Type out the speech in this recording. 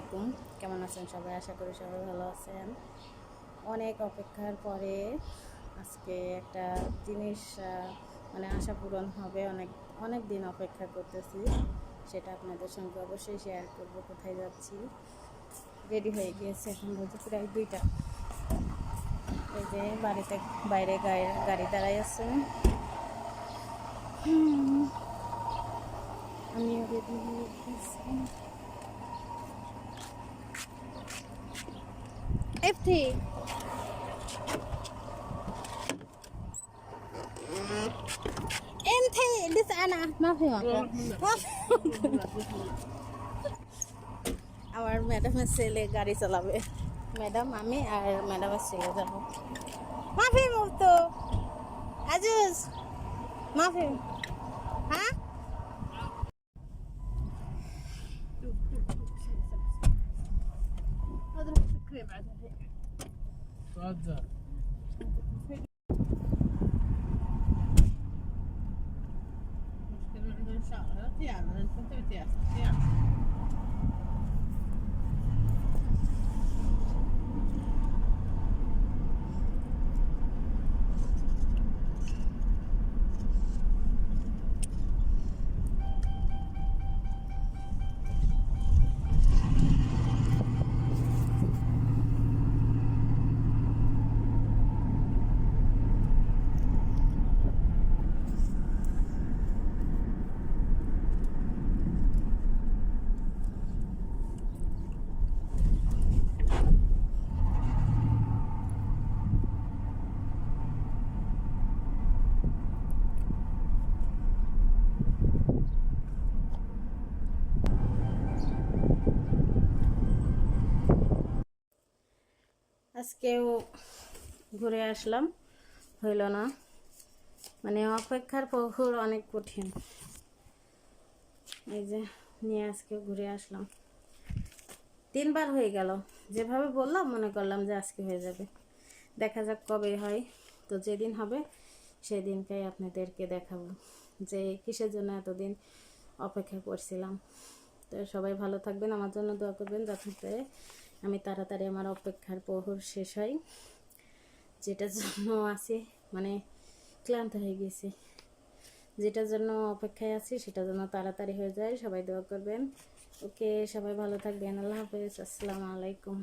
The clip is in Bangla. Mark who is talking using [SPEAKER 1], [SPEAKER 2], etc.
[SPEAKER 1] আলাইকুম। কেমন আছেন সবাই? আশা করি সবাই ভালো আছেন। অনেক অপেক্ষার পরে আজকে একটা জিনিস মানে আশা পূরণ হবে। অনেক অনেক দিন অপেক্ষা করতেছি, সেটা আপনাদের সঙ্গে অবশ্যই শেয়ার করব। কোথায় যাচ্ছি, রেডি হয়ে গিয়েছে, এখন বলতে প্রায় 2টা। এই যে বাড়িতে বাইরে গাড়ি দাঁড়াই আছে, আমিও রেডি হয়ে গেছি। এফটি انتي لسه انا ما في مكان আমার ম্যাডামের ছেলে গাড়ি চালাবে। ম্যাডাম, আমি আর ম্যাডামের ছেলে যাবো। মাফি মুক্তো আজুজ মাফি। হ্যাঁ, আজকেও ঘুরে আসলাম, হইল না। মানে অপেক্ষার প্রহর অনেক কঠিন। এই যে নিয়ে আজকে ঘুরে আসলাম। 3বার হয়ে গেল। যেভাবে বললাম মনে করলাম যে আজকে হয়ে যাবে। দেখা যাক কবে হয়। তো যেদিন হবে সেদিনটাই আপনাদেরকে দেখাবো যে কিসের জন্য এতদিন অপেক্ষা করছিলাম। তো সবাই ভালো থাকবেন, আমার জন্য দোয়া করবেন যাতে আমি তাড়াতাড়ি আমার অপেক্ষার প্রহর শেষ হয়। যেটার জন্য আছি, মানে ক্লান্ত হয়ে গেছি, যেটার জন্য অপেক্ষায় আছি সেটার জন্য তাড়াতাড়ি হয়ে যায়। সবাই দোয়া করবেন। ওকে, সবাই ভালো থাকবেন। আল্লাহ হাফেজ। আসসালামু আলাইকুম।